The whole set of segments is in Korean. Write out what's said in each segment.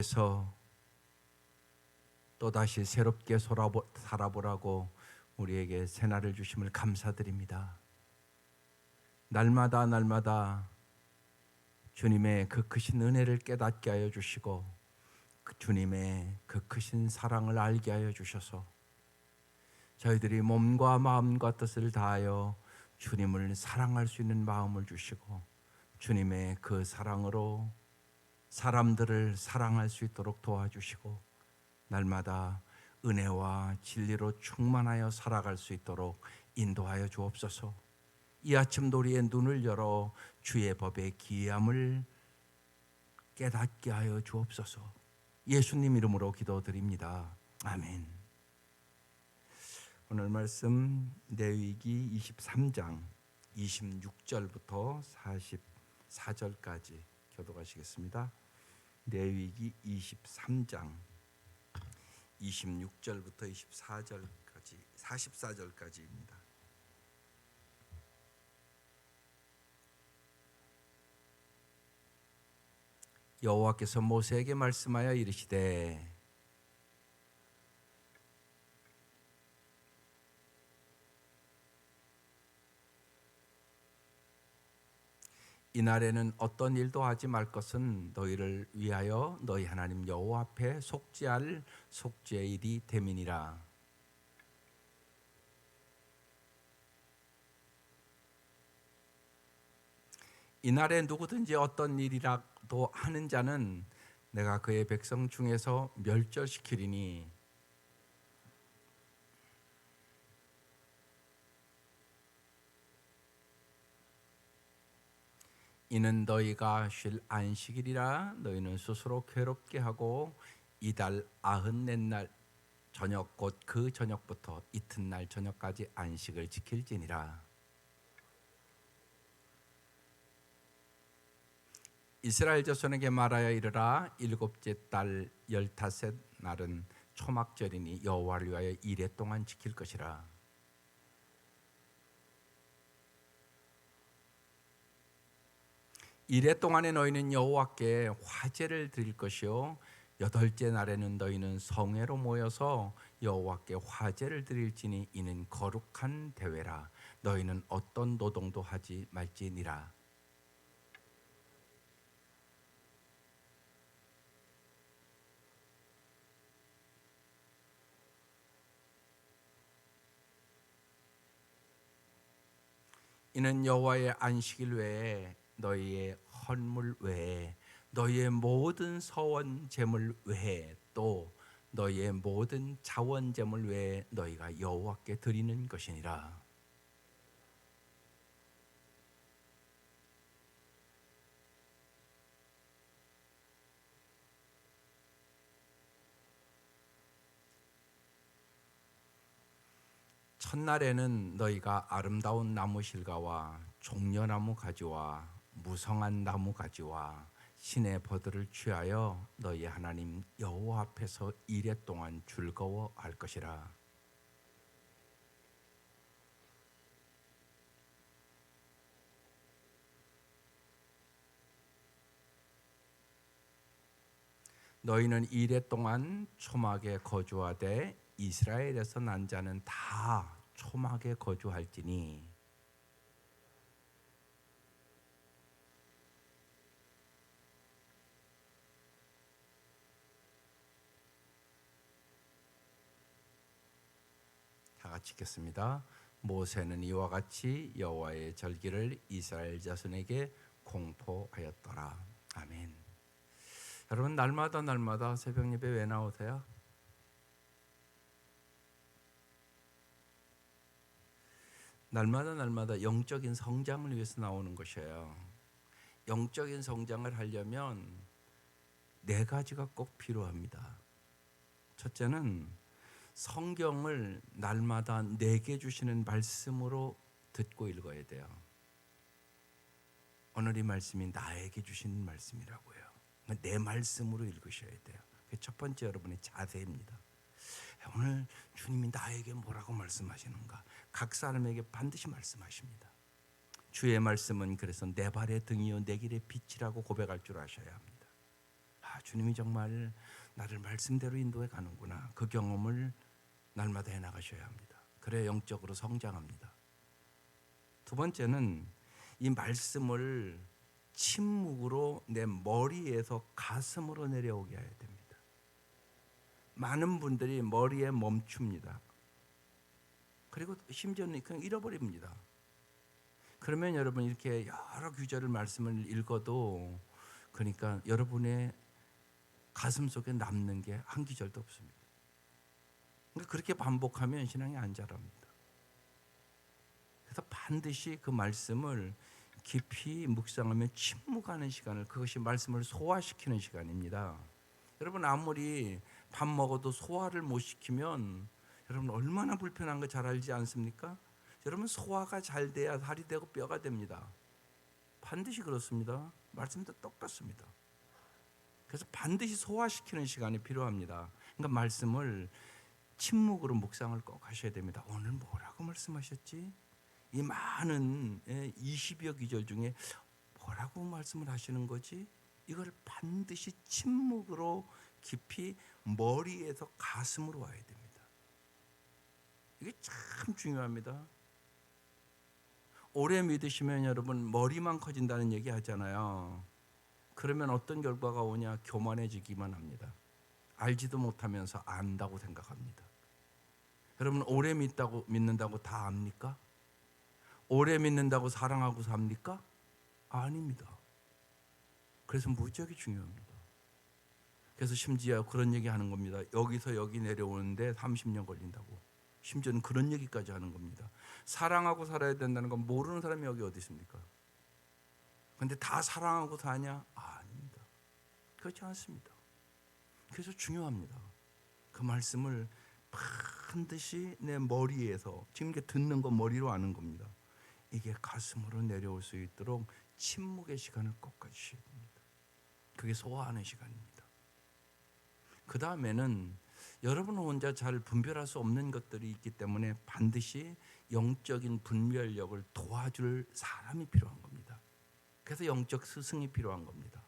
그래서 또다시 새롭게 살아보라고 우리에게 새날을 주심을 감사드립니다. 날마다 주님의 그 크신 은혜를 깨닫게 하여 주시고 주님의 그 크신 사랑을 알게 하여 주셔서 저희들이 몸과 마음과 뜻을 다하여 주님을 사랑할 수 있는 마음을 주시고 주님의 그 사랑으로 사람들을 사랑할 수 있도록 도와주시고 날마다 은혜와 진리로 충만하여 살아갈 수 있도록 인도하여 주옵소서. 이 아침도 우리의 눈을 열어 주의 법의 기이함을 깨닫게 하여 주옵소서. 예수님 이름으로 기도드립니다. 아멘. 오늘 말씀 레위기 23장 26절부터 44절까지 교독하시겠습니다. 레위기 23장 26절부터 44절까지입니다. 여호와께서 모세에게 말씀하여 이르시되 이날에는 어떤 일도 하지 말 것은 너희를 위하여 너희 하나님 여호와 앞에 속죄할 속죄의 일이 됨이니라. 이날에 누구든지 어떤 일이라도 하는 자는 내가 그의 백성 중에서 멸절시키리니 이는 너희가 쉴 안식일이라. 너희는 스스로 괴롭게 하고 이달 94날 저녁 곧 그 저녁부터 이튿날 저녁까지 안식을 지킬지니라. 이스라엘 자손에게 말하여 이르라. 일곱째 달 15 날은 초막절이니 여호와를 위하여 이레 동안 지킬 것이라. 이레 동안에 너희는 여호와께 화제를 드릴 것이요 여덟째 날에는 너희는 성회로 모여서 여호와께 화제를 드릴지니 이는 거룩한 대회라. 너희는 어떤 노동도 하지 말지니라. 이는 여호와의 안식일 외에 너희의 헌물 외에 너희의 모든 서원 제물 외에 또 너희의 모든 자원 제물 외에 너희가 여호와께 드리는 것이니라. 첫날에는 너희가 아름다운 나무 실과와 종려나무 가지와 무성한 나무 가지와 신의 버들을 취하여 너희 하나님 여호와 앞에서 이레 동안 즐거워할 것이라. 너희는 이레 동안 초막에 거주하되 이스라엘에서 난 자는 다 초막에 거주할지니 다 같이 읽겠습니다. 모세는 이와 같이 여호와의 절기를 이스라엘 자손에게 공포하였더라. 아멘. 여러분 날마다 새벽 예배 왜 나오세요? 날마다 영적인 성장을 위해서 나오는 것이에요. 영적인 성장을 하려면 네 가지가 꼭 필요합니다. 첫째는 성경을 날마다 내게 주시는 말씀으로 듣고 읽어야 돼요. 오늘 이 말씀이 나에게 주시는 말씀이라고요. 내 말씀으로 읽으셔야 돼요. 첫 번째 여러분의 자세입니다. 오늘 주님이 나에게 뭐라고 말씀하시는가? 각 사람에게 반드시 말씀하십니다. 주의 말씀은 그래서 내 발의 등이요 내 길의 빛이라고 고백할 줄 아셔야 합니다. 주님이 정말 나를 말씀대로 인도해 가는구나. 그 경험을 날마다 해 나가셔야 합니다. 그래야 영적으로 성장합니다. 두 번째는 이 말씀을 침묵으로 내 머리에서 가슴으로 내려오게 해야 됩니다. 많은 분들이 머리에 멈춥니다. 그리고 심지어는 그냥 잃어버립니다. 그러면 여러분 이렇게 여러 구절을 말씀을 읽어도 그러니까 여러분의 가슴 속에 남는 게 한 구절도 없습니다. 그러니까 그렇게 반복하면 신앙이 안 자랍니다. 그래서 반드시 그 말씀을 깊이 묵상하며 침묵하는 시간을, 그것이 말씀을 소화시키는 시간입니다. 여러분 아무리 밥 먹어도 소화를 못 시키면 여러분 얼마나 불편한 거 잘 알지 않습니까? 여러분 소화가 잘 돼야 살이 되고 뼈가 됩니다. 반드시 그렇습니다. 말씀도 똑같습니다. 그래서 반드시 소화시키는 시간이 필요합니다. 그러니까 말씀을 침묵으로 묵상을 꼭 하셔야 됩니다. 오늘 뭐라고 말씀하셨지? 이 많은 20여 기절 중에 뭐라고 말씀을 하시는 거지? 이걸 반드시 침묵으로 깊이 머리에서 가슴으로 와야 됩니다. 이게 참 중요합니다. 오래 믿으시면 여러분 머리만 커진다는 얘기 하잖아요. 그러면 어떤 결과가 오냐? 교만해지기만 합니다. 알지도 못하면서 안다고 생각합니다. 여러분 오래 믿는다고 다 압니까? 오래 믿는다고 사랑하고 삽니까? 아닙니다. 그래서 무지하게 중요합니다. 그래서 심지어 그런 얘기 하는 겁니다. 여기서 여기 내려오는데 30년 걸린다고. 심지어는 그런 얘기까지 하는 겁니다. 사랑하고 살아야 된다는 건 모르는 사람이 여기 어디 있습니까? 그런데 다 사랑하고 사냐? 아닙니다. 그렇지 않습니다. 그래서 중요합니다. 그 말씀을 반드시 내 머리에서, 지금 이게 듣는 거 머리로 아는 겁니다. 이게 가슴으로 내려올 수 있도록 침묵의 시간을 꼭 가지셔야 됩니다. 그게 소화하는 시간입니다. 그 다음에는 여러분 혼자 잘 분별할 수 없는 것들이 있기 때문에 반드시 영적인 분별력을 도와줄 사람이 필요한 겁니다. 그래서 영적 스승이 필요한 겁니다.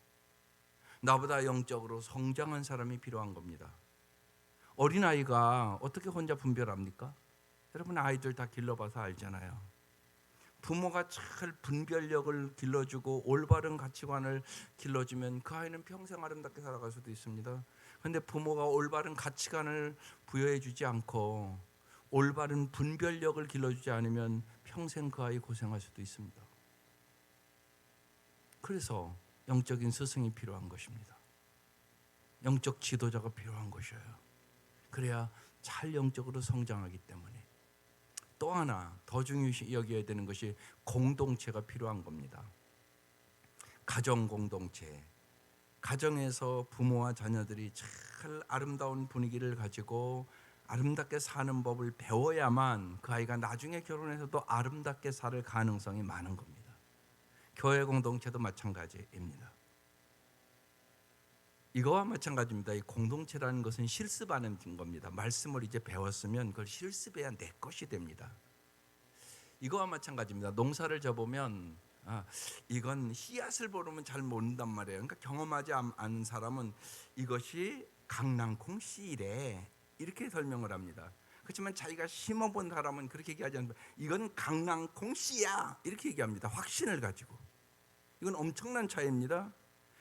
나보다 영적으로 성장한 사람이 필요한 겁니다. 어린아이가 어떻게 혼자 분별합니까? 여러분 아이들 다 길러봐서 알잖아요. 부모가 잘 분별력을 길러주고 올바른 가치관을 길러주면 그 아이는 평생 아름답게 살아갈 수도 있습니다. 그런데 부모가 올바른 가치관을 부여해 주지 않고 올바른 분별력을 길러주지 않으면 평생 그 아이 고생할 수도 있습니다. 그래서 영적인 스승이 필요한 것입니다. 영적 지도자가 필요한 것이에요. 그래야 잘 영적으로 성장하기 때문에. 또 하나 더 중요시 여겨야 되는 것이 공동체가 필요한 겁니다. 가정 공동체. 가정에서 부모와 자녀들이 잘 아름다운 분위기를 가지고 아름답게 사는 법을 배워야만 그 아이가 나중에 결혼해서도 아름답게 살 가능성이 많은 겁니다. 교회 공동체도 마찬가지입니다. 이거와 마찬가지입니다. 이 공동체라는 것은 실습하는 겁니다. 말씀을 이제 배웠으면 그걸 실습해야 내 것이 됩니다. 이거와 마찬가지입니다. 농사를 져보면 이건 씨앗을 모르면 잘 모른단 말이에요. 그러니까 경험하지 않은 사람은 이것이 강낭콩 씨래 이렇게 설명을 합니다. 그렇지만 자기가 심어본 사람은 그렇게 얘기하지 않습니다. 이건 강낭콩 씨야 이렇게 얘기합니다. 확신을 가지고. 이건 엄청난 차이입니다.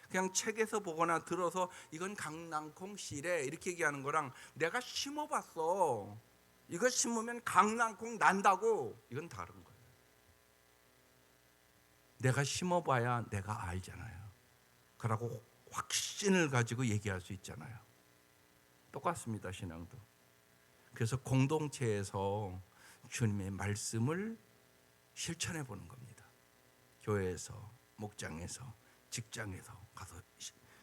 그냥 책에서 보거나 들어서 이건 강낭콩 씨래 이렇게 얘기하는 거랑 내가 심어봤어, 이거 심으면 강낭콩 난다고, 이건 다른 거예요. 내가 심어봐야 내가 알잖아요. 그러고 확신을 가지고 얘기할 수 있잖아요. 똑같습니다. 신앙도. 그래서 공동체에서 주님의 말씀을 실천해 보는 겁니다. 교회에서, 목장에서, 직장에서 가서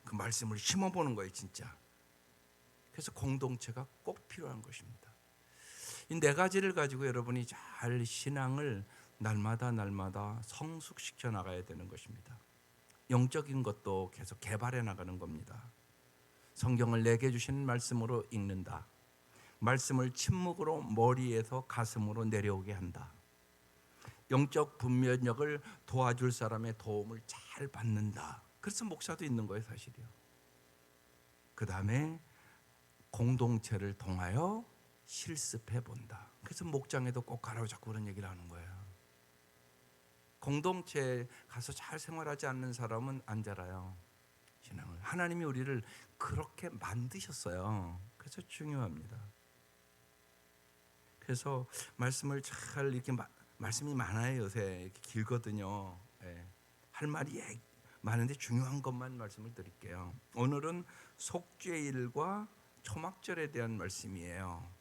그 말씀을 심어보는 거예요. 진짜. 그래서 공동체가 꼭 필요한 것입니다. 이 네 가지를 가지고 여러분이 잘 신앙을 날마다 성숙시켜 나가야 되는 것입니다. 영적인 것도 계속 개발해 나가는 겁니다. 성경을 내게 주신 말씀으로 읽는다. 말씀을 침묵으로 머리에서 가슴으로 내려오게 한다. 영적 분별력을 도와줄 사람의 도움을 잘 받는다. 그래서 목사도 있는 거예요, 사실이요. 그 다음에 공동체를 통하여 실습해 본다. 그래서 목장에도 꼭 가라고 자꾸 그런 얘기를 하는 거예요. 공동체에 가서 잘 생활하지 않는 사람은 안 자라요. 신앙을. 하나님이 우리를 그렇게 만드셨어요. 그래서 중요합니다. 그래서 말씀을 잘 이렇게 말씀이 많아요. 요새 이렇게 길거든요. 예. 할 말이 많은데 중요한 것만 말씀을 드릴게요. 오늘은 속죄일과 초막절에 대한 말씀이에요.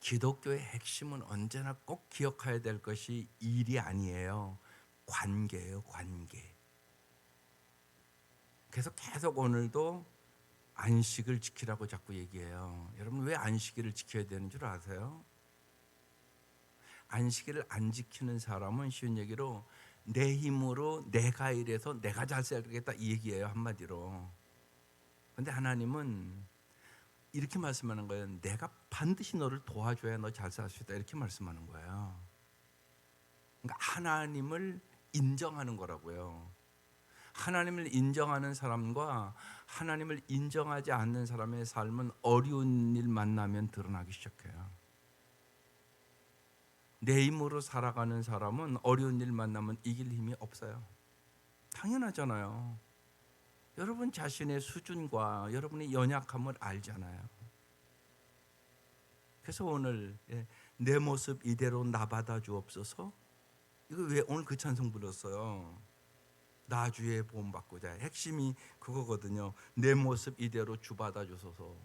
기독교의 핵심은 언제나 꼭 기억해야 될 것이 일이 아니에요. 관계예요, 관계. 그래서 계속 오늘도 안식을 지키라고 자꾸 얘기해요. 여러분 왜 안식일을 지켜야 되는 줄 아세요? 안식일을 안 지키는 사람은 쉬운 얘기로 내 힘으로 내가 이래서 내가 잘 살겠다 이 얘기예요, 한마디로. 그런데 하나님은 이렇게 말씀하는 거예요. 내가 반드시 너를 도와줘야 너 잘 살 수 있다 이렇게 말씀하는 거예요. 그러니까 하나님을 인정하는 거라고요. 하나님을 인정하는 사람과 하나님을 인정하지 않는 사람의 삶은 어려운 일 만나면 드러나기 시작해요. 내 힘으로 살아가는 사람은 어려운 일 만나면 이길 힘이 없어요. 당연하잖아요. 여러분 자신의 수준과 여러분의 연약함을 알잖아요. 그래서 오늘 내 모습 이대로 나 받아 주옵소서. 이거 왜 오늘 그 찬송 불렀어요? 나 주의 보험 받고자. 핵심이 그거거든요. 내 모습 이대로 주 받아 주소서.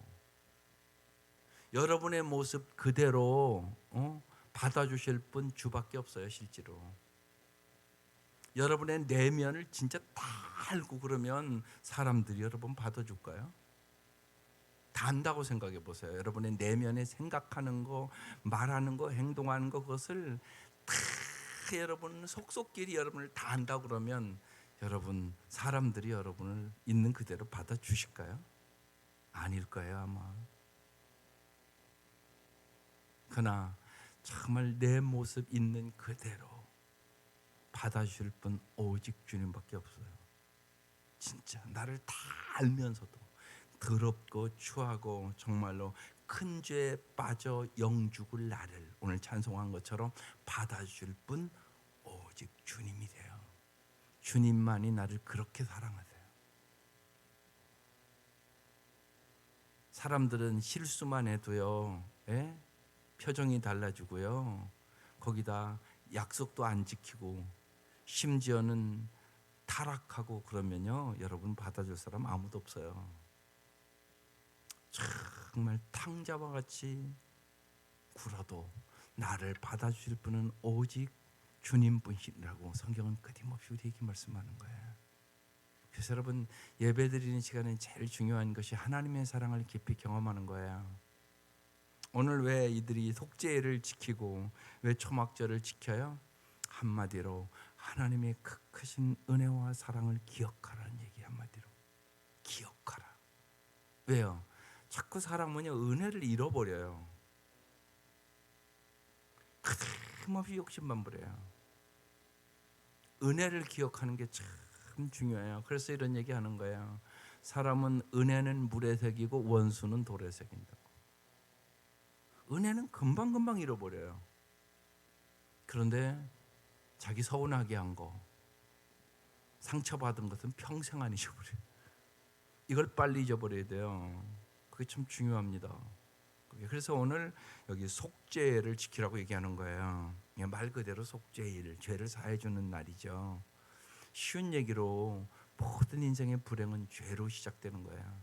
여러분의 모습 그대로 받아 주실 분 주밖에 없어요, 실제로. 여러분의 내면을 진짜 다 알고 그러면 사람들이 여러분 받아줄까요? 다 안다고 생각해 보세요. 여러분의 내면에 생각하는 거, 말하는 거, 행동하는 거 그것을 다 여러분 속속끼리 여러분을 다 안다고 그러면 여러분 사람들이 여러분을 있는 그대로 받아주실까요? 아닐 거예요, 아마. 그러나 정말 내 모습 있는 그대로 받아주실 분 오직 주님밖에 없어요. 진짜 나를 다 알면서도 더럽고 추하고 정말로 큰 죄에 빠져 영죽을 나를 오늘 찬송한 것처럼 받아줄 분 오직 주님이세요. 주님만이 나를 그렇게 사랑하세요. 사람들은 실수만 해도요, 표정이 달라지고요, 거기다 약속도 안 지키고 심지어는 타락하고 그러면요, 여러분 받아줄 사람 아무도 없어요. 정말 탕자와 같이 굴어도 나를 받아주실 분은 오직 주님뿐이라고 성경은 끊임없이 우리에게 말씀하는 거예요. 그래서 여러분 예배드리는 시간에 제일 중요한 것이 하나님의 사랑을 깊이 경험하는 거예요. 오늘 왜 이들이 속죄일을 지키고 왜 초막절을 지켜요? 한마디로 하나님의 크신 은혜와 사랑을 기억하라는 얘기. 한마디로 기억하라. 왜요? 자꾸 사람은요 은혜를 잃어버려요. 끊임없이 욕심만 부려요. 은혜를 기억하는 게 참 중요해요. 그래서 이런 얘기 하는 거예요. 사람은 은혜는 물에 새기고 원수는 돌에 새긴다고. 은혜는 금방금방 잃어버려요. 그런데 자기 서운하게 한 거, 상처받은 것은 평생 안 잊어버려요. 이걸 빨리 잊어버려야 돼요. 그게 참 중요합니다. 그래서 오늘 여기 속죄를 지키라고 얘기하는 거예요. 말 그대로 속죄일, 죄를 사해주는 날이죠. 쉬운 얘기로 모든 인생의 불행은 죄로 시작되는 거예요.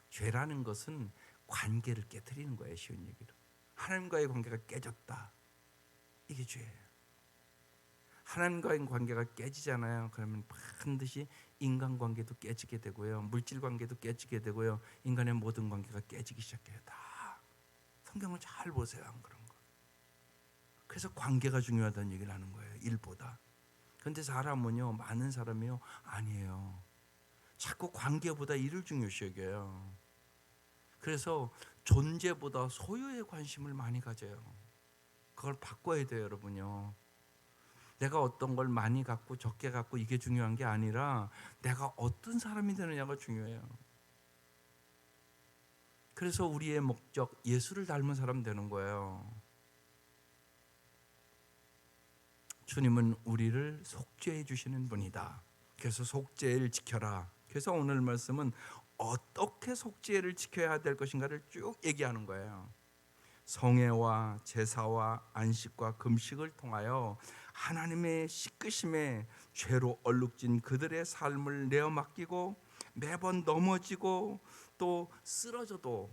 죄라는 것은 관계를 깨트리는 거예요. 쉬운 얘기로. 하나님과의 관계가 깨졌다. 이게 죄예요. 하나님과의 관계가 깨지잖아요. 그러면 반드시 인간관계도 깨지게 되고요. 물질관계도 깨지게 되고요. 인간의 모든 관계가 깨지기 시작해요. 다. 성경을 잘 보세요. 안 그런 거. 그래서 관계가 중요하다는 얘기를 하는 거예요. 일보다. 그런데 사람은요. 많은 사람이요. 아니에요. 자꾸 관계보다 일을 중요시 여겨요. 그래서 존재보다 소유에 관심을 많이 가져요. 그걸 바꿔야 돼요. 여러분요. 내가 어떤 걸 많이 갖고 적게 갖고 이게 중요한 게 아니라 내가 어떤 사람이 되느냐가 중요해요. 그래서 우리의 목적, 예수를 닮은 사람 되는 거예요. 주님은 우리를 속죄해 주시는 분이다. 그래서 속죄를 지켜라. 그래서 오늘 말씀은 어떻게 속죄를 지켜야 될 것인가를 쭉 얘기하는 거예요. 성회와 제사와 안식과 금식을 통하여 하나님의 씻기심에 죄로 얼룩진 그들의 삶을 내어 맡기고 매번 넘어지고 또 쓰러져도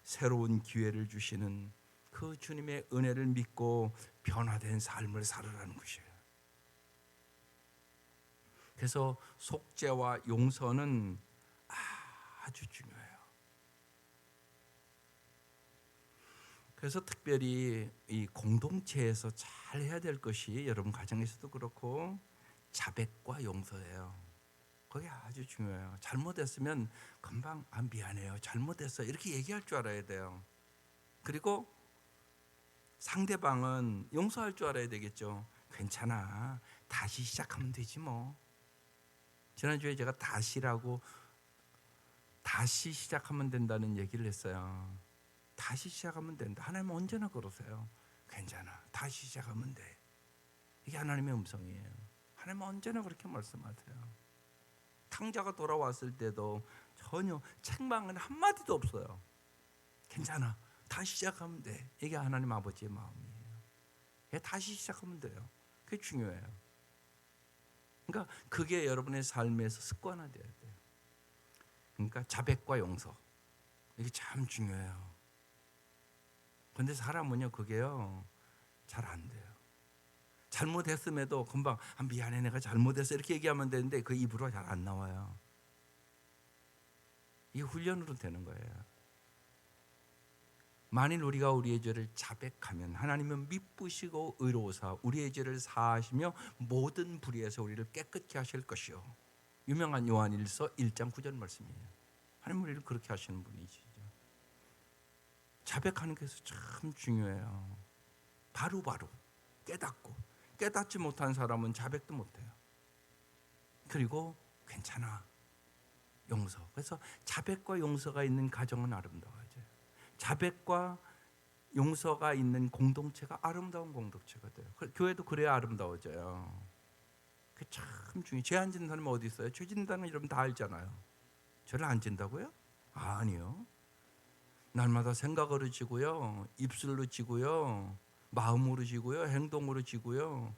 새로운 기회를 주시는 그 주님의 은혜를 믿고 변화된 삶을 살아라는 것이에요. 그래서 속죄와 용서는 아주 중요해요. 그래서 특별히 이 공동체에서 잘 해야 될 것이 여러분 가정에서도 그렇고 자백과 용서예요. 그게 아주 중요해요. 잘못했으면 금방 미안해요. 잘못했어. 이렇게 얘기할 줄 알아야 돼요. 그리고 상대방은 용서할 줄 알아야 되겠죠. 괜찮아. 다시 시작하면 되지 뭐. 지난주에 제가 다시 시작하면 된다는 얘기를 했어요. 다시 시작하면 된다. 하나님은 언제나 그러세요. 괜찮아. 다시 시작하면 돼. 이게 하나님의 음성이에요. 하나님은 언제나 그렇게 말씀하세요. 탕자가 돌아왔을 때도 전혀 책망은 한마디도 없어요. 괜찮아. 다시 시작하면 돼. 이게 하나님 아버지의 마음이에요. 다시 시작하면 돼요. 그게 중요해요. 그러니까 그게 여러분의 삶에서 습관화돼야 돼요. 그러니까 자백과 용서. 이게 참 중요해요. 그런데 사람은요, 그게요, 잘 안 돼요. 잘못했음에도 금방 미안해, 내가 잘못했어 이렇게 얘기하면 되는데 그 입으로 잘 안 나와요. 이게 훈련으로 되는 거예요. 만일 우리가 우리의 죄를 자백하면 하나님은 미쁘시고 의로우사 우리의 죄를 사하시며 모든 불의에서 우리를 깨끗게 하실 것이요. 유명한 요한일서 1장 9절 말씀이에요. 하나님 우리를 그렇게 하시는 분이시죠. 자백하는 것이 참 중요해요. 바로바로 깨닫고, 깨닫지 못한 사람은 자백도 못해요. 그리고 괜찮아, 용서. 그래서 자백과 용서가 있는 가정은 아름다워져요. 자백과 용서가 있는 공동체가 아름다운 공동체가 돼요. 교회도 그래야 아름다워져요. 그게 참 중요해요. 죄 안 짓는 사람이 어디 있어요? 죄 짓는다는 여러분 다 알잖아요. 죄를 안 짓는다고요? 아니요. 날마다 생각으로 지고요, 입술로 지고요, 마음으로 지고요, 행동으로 지고요.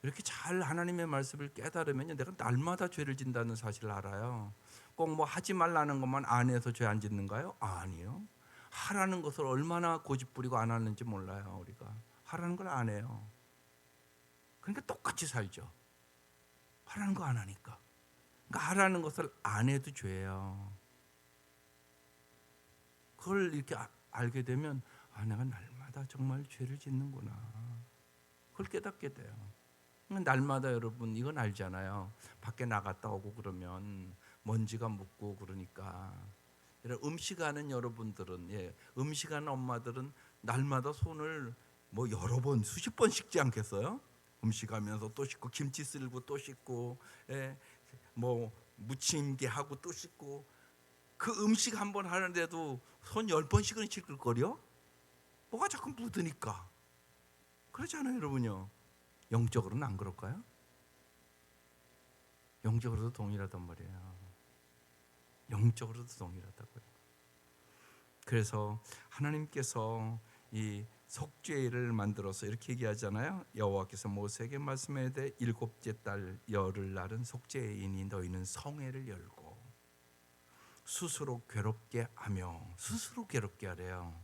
이렇게 잘 하나님의 말씀을 깨달으면요, 내가 날마다 죄를 짓는다는 사실을 알아요. 꼭 뭐 하지 말라는 것만 안 해서 죄 안 짓는가요? 아니요. 하라는 것을 얼마나 고집부리고 안 하는지 몰라요. 우리가 하라는 걸 안 해요. 그러니까 똑같이 살죠. 하라는 거 안 하니까. 그러니까 하라는 것을 안 해도 죄예요. 그걸 이렇게 알게 되면 내가 날마다 정말 죄를 짓는구나. 그걸 깨닫게 돼요. 날마다 여러분 이건 알잖아요. 밖에 나갔다 오고 그러면 먼지가 묻고 그러니까 음식하는 여러분들은, 음식하는 엄마들은 날마다 손을 뭐 여러 번 수십 번 씻지 않겠어요? 음식하면서 또 씻고 김치 쓸고 또 씻고, 뭐 무침게 하고 또 씻고. 그 음식 한 번 하는데도 손 10번씩은 씻을 거려? 뭐가 자꾸 묻으니까. 그렇잖아요, 여러분요. 영적으로는 안 그럴까요? 영적으로도 동일하단 말이에요. 영적으로도 동일하다고요. 그래서 하나님께서 이 속죄를 만들어서 이렇게 얘기하잖아요. 여호와께서 모세에게 말씀하되 일곱째 달 열흘 날은 속죄이니 너희는 성회를 열고 스스로 괴롭게 하며, 스스로 괴롭게 하래요.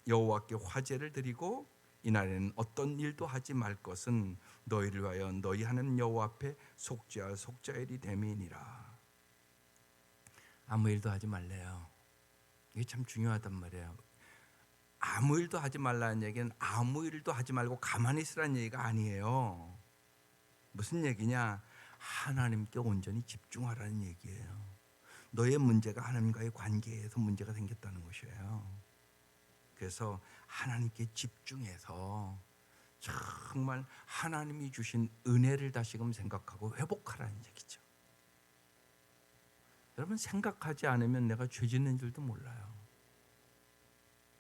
여호와께 화제를 드리고 이날에는 어떤 일도 하지 말 것은 너희를 위하여 너희 하는 여호와 앞에 속죄할 속죄일이 됨이니라. 아무 일도 하지 말래요. 이게 참 중요하단 말이에요. 아무 일도 하지 말라는 얘기는 아무 일도 하지 말고 가만히 있으라는 얘기가 아니에요. 무슨 얘기냐? 하나님께 온전히 집중하라는 얘기예요. 너의 문제가 하나님과의 관계에서 문제가 생겼다는 것이에요. 그래서 하나님께 집중해서 정말 하나님이 주신 은혜를 다시금 생각하고 회복하라는 얘기죠. 여러분 생각하지 않으면 내가 죄 짓는 줄도 몰라요.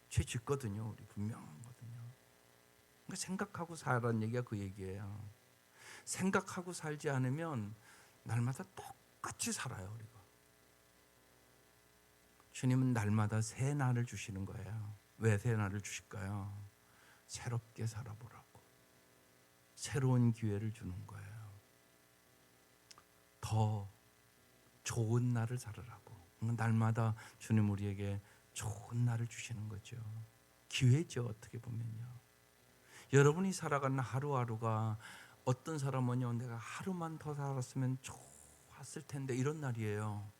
죄 짓거든요. 우리 분명하거든요. 그러니까 생각하고 살라는 얘기가 그 얘기예요. 생각하고 살지 않으면 날마다 똑같이 살아요. 우리가. 주님은 날마다 새 날을 주시는 거예요. 왜 새 날을 주실까요? 새롭게 살아보라고. 새로운 기회를 주는 거예요. 더 좋은 날을 살으라고. 날마다 주님 우리에게 좋은 날을 주시는 거죠. 기회죠. 어떻게 보면요. 여러분이 살아가는 하루하루가 어떤 사람은요, 내가 하루만 더 살았으면 좋았을 텐데 이런 날이에요.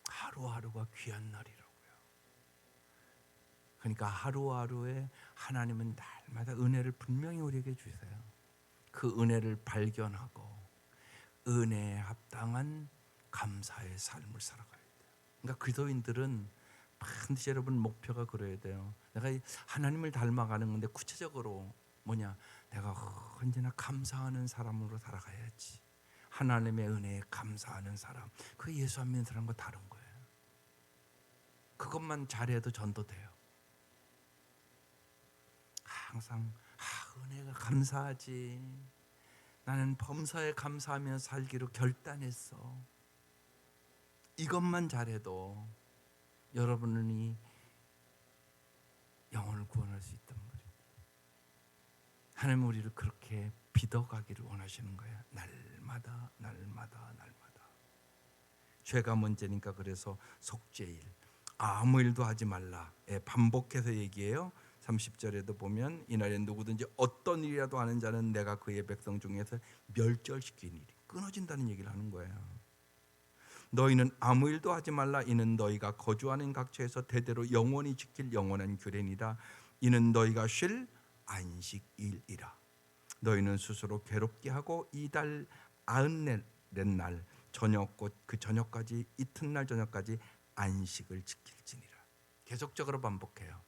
하루하루가 귀한 날이라고요. 그러니까 하루하루에 하나님은 날마다 은혜를 분명히 우리에게 주세요. 그 은혜를 발견하고 은혜에 합당한 감사의 삶을 살아가야 돼요. 그러니까 그리스도인들은 반드시 여러분 목표가 그래야 돼요. 내가 하나님을 닮아가는 건데 구체적으로 뭐냐? 내가 언제나 감사하는 사람으로 살아가야지. 하나님의 은혜에 감사하는 사람. 그 예수 안 믿는 사람과 다른 거예요. 그것만 잘해도 전도돼요. 항상 은혜가 감사하지. 나는 범사에 감사하며 살기로 결단했어. 이것만 잘해도 여러분이 영혼을 구원할 수 있단 말이에요. 하나님 우리를 그렇게 빚어가기를 원하시는 거예요. 날마다 날마다 날마다. 죄가 문제니까 그래서 속죄일, 아무 일도 하지 말라. 반복해서 얘기해요. 30절에도 보면 이날에 누구든지 어떤 일이라도 하는 자는 내가 그의 백성 중에서 멸절시키니리. 끊어진다는 얘기를 하는 거예요. 너희는 아무 일도 하지 말라. 이는 너희가 거주하는 각처에서 대대로 영원히 지킬 영원한 규례니라. 이는 너희가 쉴 안식일이라. 너희는 스스로 괴롭게 하고 이달 94날 저녁 곧 그 저녁까지 이튿날 저녁까지 안식을 지킬지니라. 계속적으로 반복해요.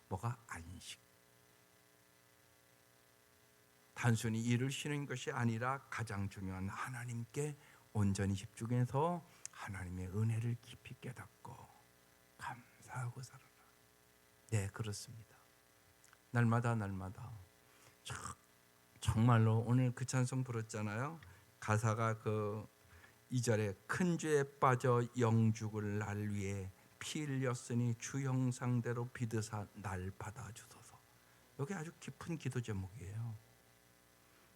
뭐가 안식? 단순히 일을 쉬는 것이 아니라 가장 중요한 하나님께 온전히 집중해서 하나님의 은혜를 깊이 깨닫고 감사하고 살아라. 네, 그렇습니다. 날마다 날마다. 정말로 오늘 그 찬송 부르잖아요. 가사가 그 2절에 큰 죄에 빠져 영죽을 날 위해 피 흘렸으니 주 형상대로 비드사 날 받아주소서. 여기 아주 깊은 기도 제목이에요.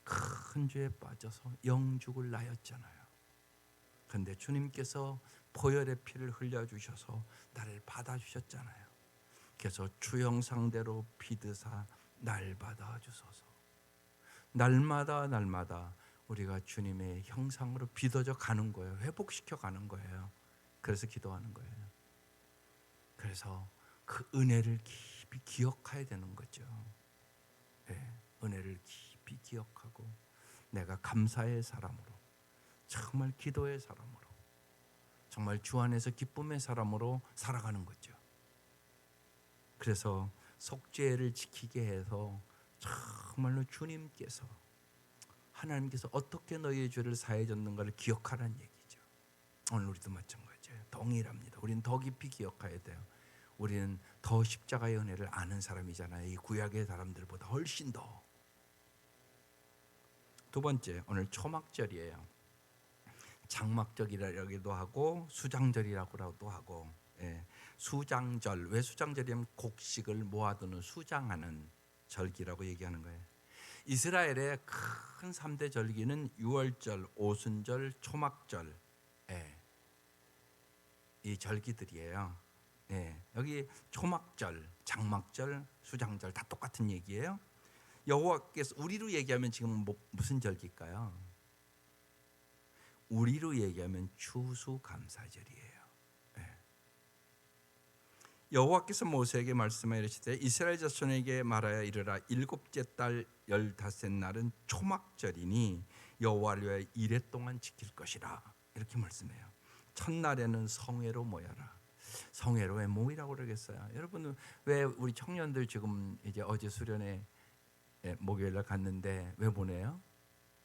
큰 죄에 빠져서 영죽을 나였잖아요. 그런데 주님께서 보혈의 피를 흘려주셔서 나를 받아주셨잖아요. 그래서 주 형상대로 비드사 날 받아주소서. 날마다 날마다 우리가 주님의 형상으로 빚어져 가는 거예요. 회복시켜 가는 거예요. 그래서 기도하는 거예요. 그래서 그 은혜를 깊이 기억해야 되는 거죠. 네, 은혜를 깊이 기억하고 내가 감사의 사람으로, 정말 기도의 사람으로, 정말 주 안에서 기쁨의 사람으로 살아가는 거죠. 그래서 속죄를 지키게 해서 정말로 주님께서, 하나님께서 어떻게 너희의 죄를 사해 줬는가를 기억하라는 얘기죠. 오늘 우리도 마찬가지예요. 동일합니다. 우리는 더 깊이 기억해야 돼요. 우리는 더 십자가의 은혜를 아는 사람이잖아요. 이 구약의 사람들보다 훨씬 더. 두 번째, 오늘 초막절이에요. 장막절이라고도 하고 수장절이라고도 하고. 수장절, 왜 수장절이냐면 곡식을 모아두는, 수장하는 절기라고 얘기하는 거예요. 이스라엘의 큰 3대 절기는 유월절, 오순절, 초막절, 이 절기들이에요. 여기 초막절, 장막절, 수장절 다 똑같은 얘기예요. 여호와께서, 우리로 얘기하면 지금 무슨 절기일까요? 우리로 얘기하면 추수감사절이에요. 여호와께서 모세에게 말씀하여 이르시되 이스라엘 자손에게 말하여 이르라. 일곱째 달 15날은 초막절이니 여호와를 위하여 이레 동안 지킬 것이라. 이렇게 말씀해요. 첫날에는 성회로 모여라. 성회로 왜 모이라고 그러겠어요? 여러분, 왜 우리 청년들 지금 이제 어제 수련회 목요일날 갔는데 왜 보내요?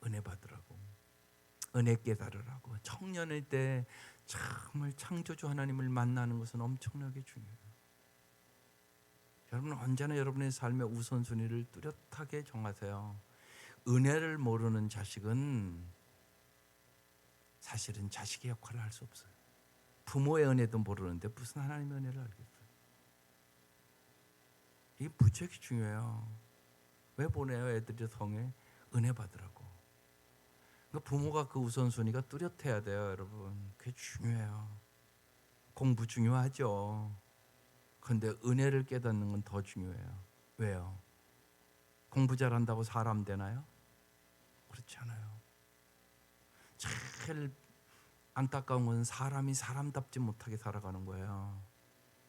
은혜 받으라고. 은혜 깨달으라고. 청년의 때 정말 창조주 하나님을 만나는 것은 엄청나게 중요해요. 여러분 언제나 여러분의 삶의 우선순위를 뚜렷하게 정하세요. 은혜를 모르는 자식은 사실은 자식의 역할을 할 수 없어요. 부모의 은혜도 모르는데 무슨 하나님의 은혜를 알겠어요? 이게 무지하게 중요해요. 왜 보내요? 애들이 성에 은혜 받으라고. 그러니까 부모가 그 우선순위가 뚜렷해야 돼요, 여러분. 그게 중요해요. 공부 중요하죠. 그런데 은혜를 깨닫는 건 더 중요해요. 왜요? 공부 잘한다고 사람 되나요? 그렇지 않아요. 제일 안타까운 것은 사람이 사람답지 못하게 살아가는 거예요.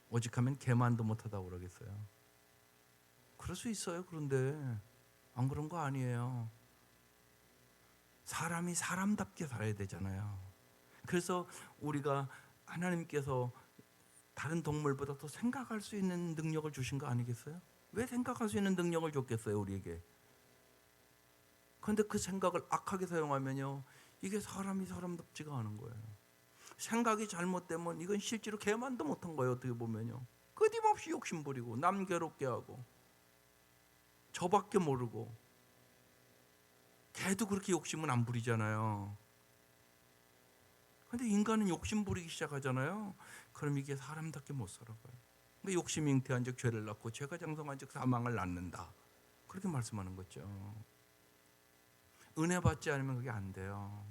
오직하면 개만도 못하다고 그러겠어요. 그럴 수 있어요. 그런데 안 그런 거 아니에요. 사람이 사람답게 살아야 되잖아요. 그래서 우리가 하나님께서 다른 동물보다 더 생각할 수 있는 능력을 주신 거 아니겠어요? 왜 생각할 수 있는 능력을 줬겠어요, 우리에게? 그런데 그 생각을 악하게 사용하면요, 이게 사람이 사람답지가 않은 거예요. 생각이 잘못되면 이건 실제로 개만도 못한 거예요. 어떻게 보면요, 끊임없이 욕심 부리고 남 괴롭게 하고 저밖에 모르고. 개도 그렇게 욕심은 안 부리잖아요. 근데 인간은 욕심 부리기 시작하잖아요. 그럼 이게 사람답게 못 살아가요. 그러니까 욕심이 잉태한 즉 죄를 낳고 죄가 장성한 즉 사망을 낳는다. 그렇게 말씀하는 거죠. 은혜 받지 않으면 그게 안 돼요.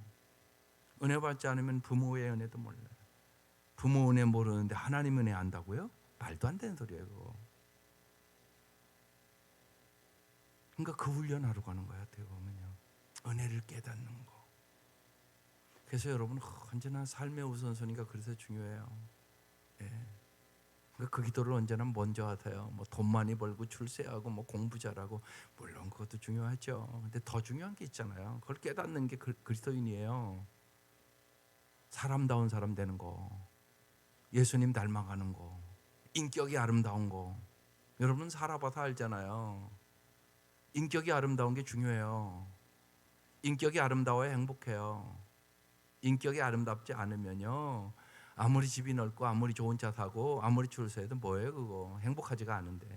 은혜 받지 않으면 부모의 은혜도 몰라요. 부모 은혜 모르는데 하나님 은혜 안다고요? 말도 안 되는 소리예요, 그거. 그러니까 그 훈련하러 가는 거야, 어떻게 보면요. 은혜를 깨닫는 거. 그래서 여러분 언제나 삶의 우선순위가 그래서 중요해요. 예. 그러니까 그 기도를 언제나 먼저 하세요. 뭐 돈 많이 벌고 출세하고 뭐 공부 잘하고, 물론 그것도 중요하죠. 근데 더 중요한 게 있잖아요. 그걸 깨닫는 게 그리스도인이에요. 사람다운 사람 되는 거, 예수님 닮아가는 거, 인격이 아름다운 거. 여러분 살아봐서 알잖아요. 인격이 아름다운 게 중요해요. 인격이 아름다워야 행복해요. 인격이 아름답지 않으면요, 아무리 집이 넓고 아무리 좋은 차 사고 아무리 출세해도 뭐예요, 그거. 행복하지가 않은데.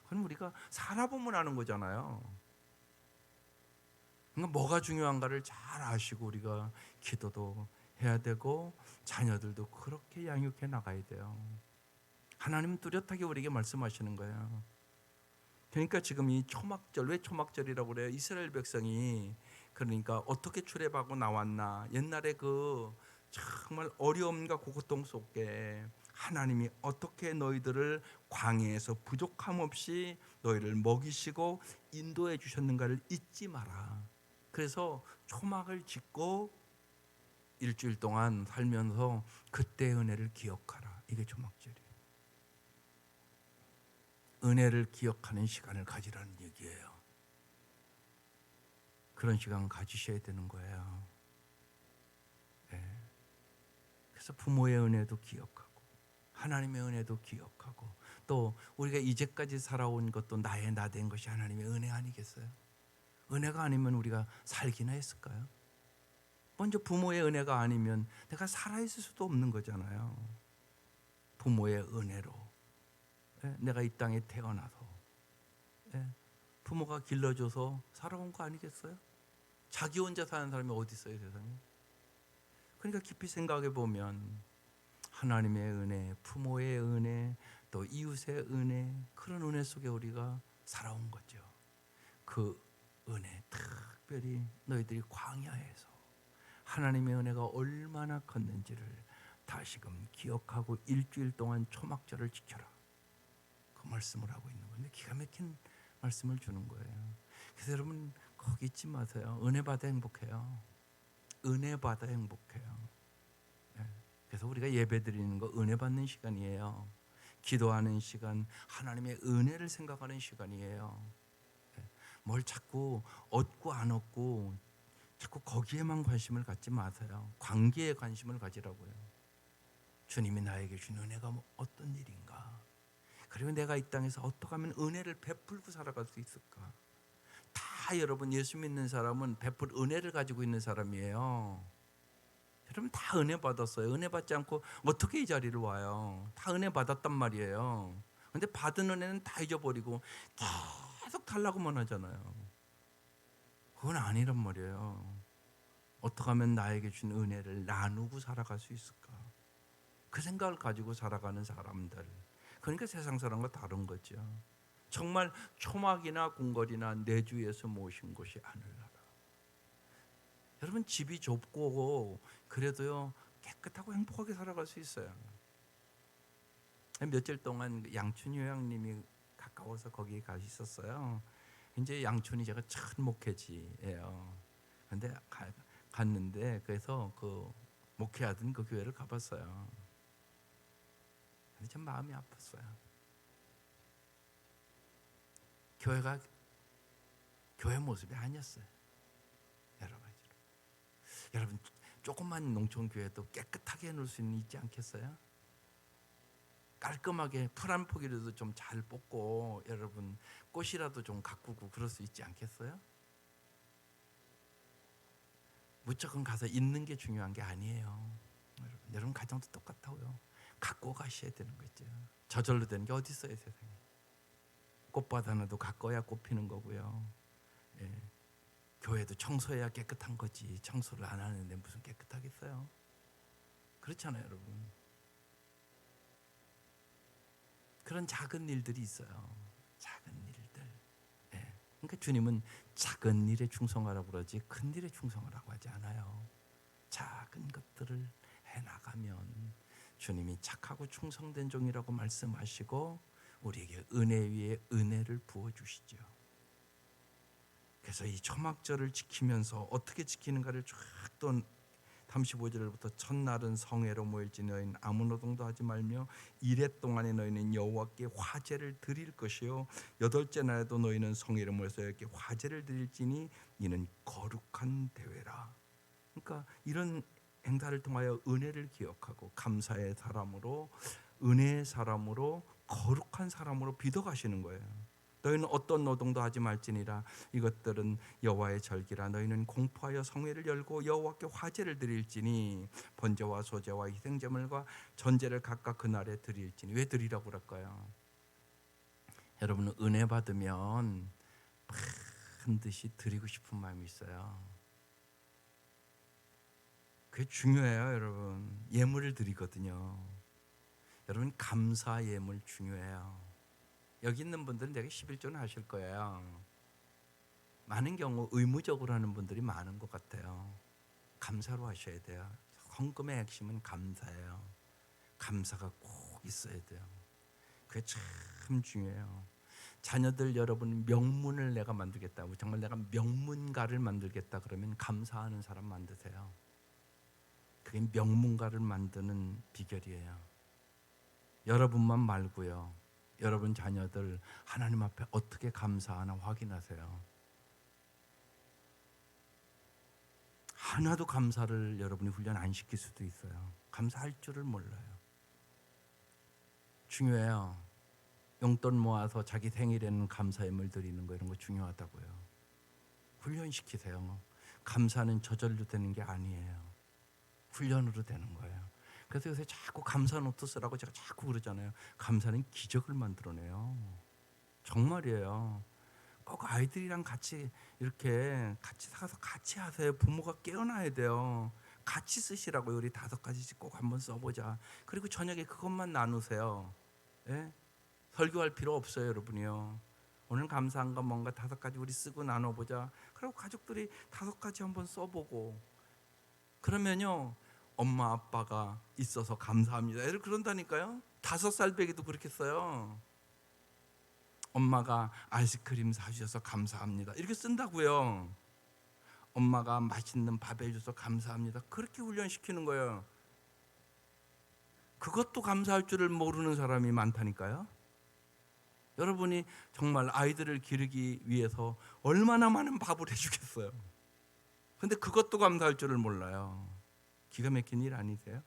그럼 우리가 살아보면 아는 거잖아요. 그러니까 뭐가 중요한가를 잘 아시고 우리가 기도도 해야 되고 자녀들도 그렇게 양육해 나가야 돼요. 하나님은 뚜렷하게 우리에게 말씀하시는 거예요. 그러니까 지금 이 초막절, 왜 초막절이라고 그래요? 이스라엘 백성이 그러니까 어떻게 출애굽하고 나왔나, 옛날에 그 정말 어려움과 고통 속에 하나님이 어떻게 너희들을 광야에서 부족함 없이 너희를 먹이시고 인도해 주셨는가를 잊지 마라. 그래서 초막을 짓고 일주일 동안 살면서 그때의 은혜를 기억하라. 이게 초막절이에요. 은혜를 기억하는 시간을 가지라는 얘기예요. 그런 시간 가지셔야 되는 거예요. 네. 그래서 부모의 은혜도 기억하고 하나님의 은혜도 기억하고, 또 우리가 이제까지 살아온 것도 나의 나 된 것이 하나님의 은혜 아니겠어요? 은혜가 아니면 우리가 살기나 했을까요? 먼저 부모의 은혜가 아니면 내가 살아있을 수도 없는 거잖아요. 부모의 은혜로 내가 이 땅에 태어나서 부모가 길러줘서 살아온 거 아니겠어요? 자기 혼자 사는 사람이 어디 있어요, 세상에? 그러니까 깊이 생각해 보면 하나님의 은혜, 부모의 은혜, 또 이웃의 은혜, 그런 은혜 속에 우리가 살아온 거죠. 그 은혜, 특별히 너희들이 광야에서 하나님의 은혜가 얼마나 컸는지를 다시금 기억하고 일주일 동안 초막절을 지켜라. 그 말씀을 하고 있는 건데, 기가 막힌 말씀을 주는 거예요. 그래서 여러분 거기 잊지 마세요. 은혜 받아 행복해요. 은혜 받아 행복해요. 그래서 우리가 예배 드리는 거 은혜 받는 시간이에요. 기도하는 시간, 하나님의 은혜를 생각하는 시간이에요. 뭘 자꾸 얻고 안 얻고 자꾸 거기에만 관심을 갖지 마세요. 관계에 관심을 가지라고요. 주님이 나에게 준 은혜가 어떤 일인가, 그리고 내가 이 땅에서 어떻게 하면 은혜를 베풀고 살아갈 수 있을까. 다 여러분 예수 믿는 사람은 베풀 은혜를 가지고 있는 사람이에요. 여러분 다 은혜 받았어요. 은혜 받지 않고 어떻게 이 자리를 와요? 다 은혜 받았단 말이에요. 근데 받은 은혜는 다 잊어버리고 계속 달라고만 하잖아요. 그건 아니란 말이에요. 어떻게 하면 나에게 준 은혜를 나누고 살아갈 수 있을까? 그 생각을 가지고 살아가는 사람들. 그러니까 세상 사람과 다른 거죠. 정말 초막이나 궁궐이나 내 주에서 모신 곳이 하늘나라. 여러분 집이 좁고 그래도요 깨끗하고 행복하게 살아갈 수 있어요. 며칠 동안 양춘 요양님이 가까워서 거기에 가셨었어요. 이제 양춘이 제가 첫 목회지예요. 근데 갔는데 그래서 그 목회하던 그 교회를 가봤어요. 근데 참 마음이 아팠어요. 교회가 교회 모습이 아니었어요. 여러 가지로. 여러분 조그만 농촌 교회도 깨끗하게 해놓을 수 있지 않겠어요? 깔끔하게 풀 한 포기라도 좀 잘 뽑고 여러분 꽃이라도 좀 가꾸고 그럴 수 있지 않겠어요? 무조건 가서 있는 게 중요한 게 아니에요. 여러분 가정도 똑같아요. 갖고 가셔야 되는 거죠. 저절로 되는 게 어디 있어요 세상에. 꽃밭 하나도 가꿔야 꽃 피는 거고요. 예. 교회도 청소해야 깨끗한 거지. 청소를 안 하는데 무슨 깨끗하겠어요? 그렇잖아요 여러분. 그런 작은 일들이 있어요. 작은 일들. 예. 그러니까 주님은 작은 일에 충성하라고 그러지 큰 일에 충성하라고 하지 않아요. 작은 것들을 해나가면 주님이 착하고 충성된 종이라고 말씀하시고 우리에게 은혜 위에 은혜를 부어주시죠. 그래서 이 초막절을 지키면서 어떻게 지키는가를 쫙 또 35절부터 첫날은 성회로 모일지 너희는 아무 노동도 하지 말며 이레 동안에 너희는 여호와께 화제를 드릴 것이요 여덟째 날에도 너희는 성회로 모여서 여호와께 화제를 드릴지니 이는 거룩한 대회라. 그러니까 이런 행사를 통하여 은혜를 기억하고 감사의 사람으로 은혜의 사람으로 거룩한 사람으로 빚어가시는 거예요. 너희는 어떤 노동도 하지 말지니라. 이것들은 여호와의 절기라. 너희는 공포하여 성회를 열고 여호와께 화제를 드릴지니 번제와 소제와 희생제물과 전제를 각각 그날에 드릴지니. 왜 드리라고 그럴까요? 여러분은 은혜 받으면 반드시 드리고 싶은 마음이 있어요. 그게 중요해요 여러분. 예물을 드리거든요. 여러분 감사 예물 중요해요. 여기 있는 분들은 되게 11조는 하실 거예요. 많은 경우 의무적으로 하는 분들이 많은 것 같아요. 감사로 하셔야 돼요. 헌금의 핵심은 감사예요. 감사가 꼭 있어야 돼요. 그게 참 중요해요. 자녀들 여러분 명문을 내가 만들겠다. 정말 내가 명문가를 만들겠다 그러면 감사하는 사람 만드세요. 그게 명문가를 만드는 비결이에요. 여러분만 말고요. 여러분 자녀들 하나님 앞에 어떻게 감사하나 확인하세요. 하나도 감사를 여러분이 훈련 안 시킬 수도 있어요. 감사할 줄을 몰라요. 중요해요. 용돈 모아서 자기 생일에는 감사 예물 드리는 거 이런 거 중요하다고요. 훈련시키세요. 감사는 저절로 되는 게 아니에요. 훈련으로 되는 거예요. 그래서 요새 자꾸 감사 노트 쓰라고 제가 자꾸 그러잖아요. 감사는 기적을 만들어내요. 정말이에요. 꼭 아이들이랑 같이 이렇게 같이 사서 같이 하세요. 부모가 깨어나야 돼요. 같이 쓰시라고요. 우리 5가지씩 꼭 한번 써보자. 그리고 저녁에 그것만 나누세요. 예? 설교할 필요 없어요, 여러분이요. 오늘 감사한 건 뭔가 5가지 우리 쓰고 나눠보자. 그리고 가족들이 5가지 한번 써보고 그러면요 엄마 아빠가 있어서 감사합니다. 애들 그런다니까요. 5살 배기도 그렇게 써요. 엄마가 아이스크림 사주셔서 감사합니다. 이렇게 쓴다고요. 엄마가 맛있는 밥 해줘서 감사합니다. 그렇게 훈련시키는 거예요. 그것도 감사할 줄을 모르는 사람이 많다니까요. 여러분이 정말 아이들을 기르기 위해서 얼마나 많은 밥을 해주겠어요. 근데 그것도 감사할 줄을 몰라요. 기가 막힌 일 아니세요?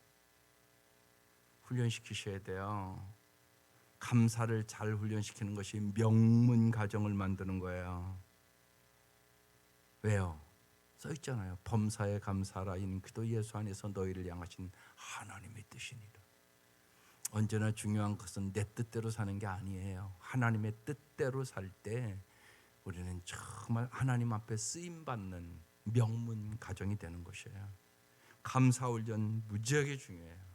훈련시키셔야 돼요. 감사를 잘 훈련시키는 것이 명문 가정을 만드는 거예요. 왜요? 써 있잖아요. 범사에 감사하라. 이는 그도 예수 안에서 너희를 향하신 하나님의 뜻이니라. 언제나 중요한 것은 내 뜻대로 사는 게 아니에요. 하나님의 뜻대로 살 때 우리는 정말 하나님 앞에 쓰임받는 명문 가정이 되는 것이에요. 감사 훈련 무지하게 중요해요.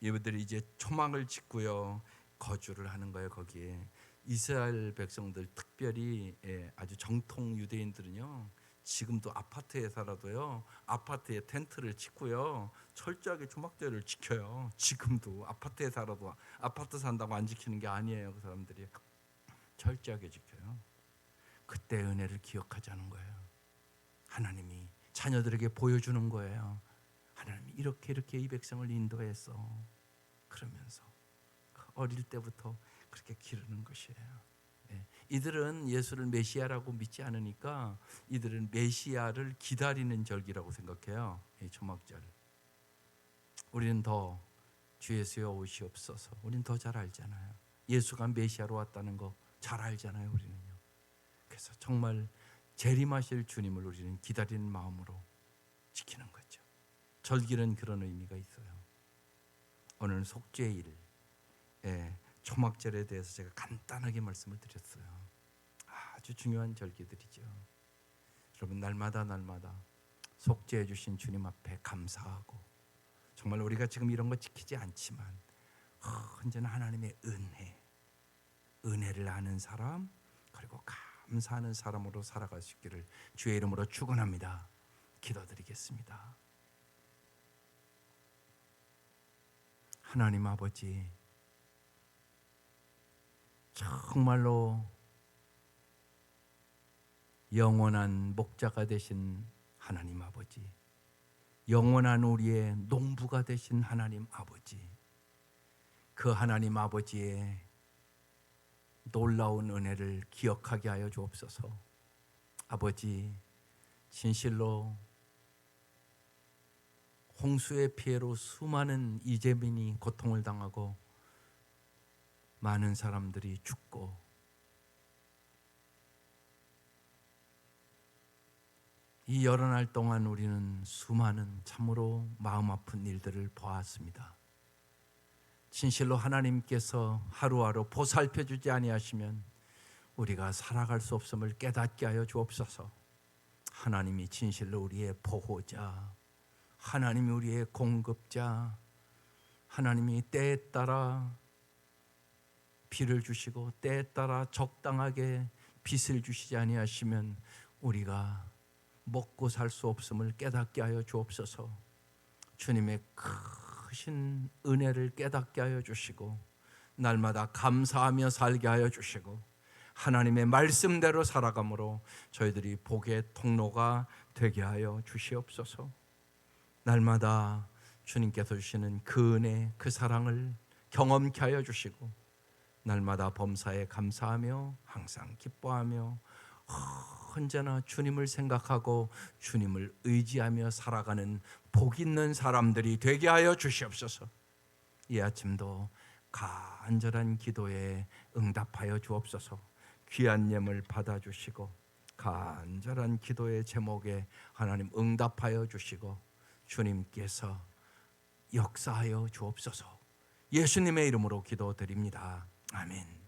이분들이 이제 초막을 짓고요, 거주를 하는 거예요. 거기에 이스라엘 백성들, 특별히 아주 정통 유대인들은요, 지금도 아파트에 살아도요, 아파트에 텐트를 치고요, 철저하게 초막절을 지켜요. 지금도 아파트에 살아도 아파트 산다고 안 지키는 게 아니에요. 그 사람들이 철저하게 지켜요. 그때 은혜를 기억하자는 거예요. 하나님이 자녀들에게 보여주는 거예요. 하나님이 이렇게 이 백성을 인도했어. 그러면서 어릴 때부터 그렇게 기르는 것이에요. 이들은 예수를 메시아라고 믿지 않으니까 이들은 메시아를 기다리는 절기라고 생각해요. 이 초막절. 우리는 더 주 예수여 오시옵소서. 우리는 더 잘 알잖아요. 예수가 메시아로 왔다는 거 잘 알잖아요. 우리는요. 그래서 정말 재림하실 주님을 우리는 기다리는 마음으로 지키는 거죠. 절기는 그런 의미가 있어요. 오늘 속죄일, 초막절에 대해서 제가 간단하게 말씀을 드렸어요. 아주 중요한 절기들이죠. 여러분, 날마다 속죄해 주신 주님 앞에 감사하고, 정말 우리가 지금 이런 거 지키지 않지만 언제나 하나님의 은혜를 아는 사람, 그리고 감사하는 사람으로 살아갈 수 있기를 주의 이름으로 축원합니다. 기도드리겠습니다. 하나님 아버지, 정말로 영원한 목자가 되신 하나님 아버지, 영원한 우리의 농부가 되신 하나님 아버지, 그 하나님 아버지의 놀라운 은혜를 기억하게 하여 주옵소서. 아버지, 진실로 홍수의 피해로 수많은 이재민이 고통을 당하고 많은 사람들이 죽고, 이 여러 날 동안 우리는 수많은 참으로 마음 아픈 일들을 보았습니다. 진실로 하나님께서 하루하루 보살펴 주지 아니하시면 우리가 살아갈 수 없음을 깨닫게 하여 주옵소서. 하나님이 진실로 우리의 보호자, 하나님이 우리의 공급자, 하나님이 때에 따라 비를 주시고 때에 따라 적당하게 빛을 주시지 아니하시면 우리가 먹고 살 수 없음을 깨닫게 하여 주옵소서. 주님의 크신 은혜를 깨닫게 하여 주시고, 날마다 감사하며 살게 하여 주시고, 하나님의 말씀대로 살아감으로 저희들이 복의 통로가 되게 하여 주시옵소서. 날마다 주님께서 주시는 그 은혜, 그 사랑을 경험케 하여 주시고, 날마다 범사에 감사하며 항상 기뻐하며 언제나 주님을 생각하고 주님을 의지하며 살아가는 복 있는 사람들이 되게 하여 주시옵소서. 이 아침도 간절한 기도에 응답하여 주옵소서. 귀한 예물 받아주시고 간절한 기도의 제목에 하나님 응답하여 주시고 주님께서 역사하여 주옵소서. 예수님의 이름으로 기도드립니다. 아멘.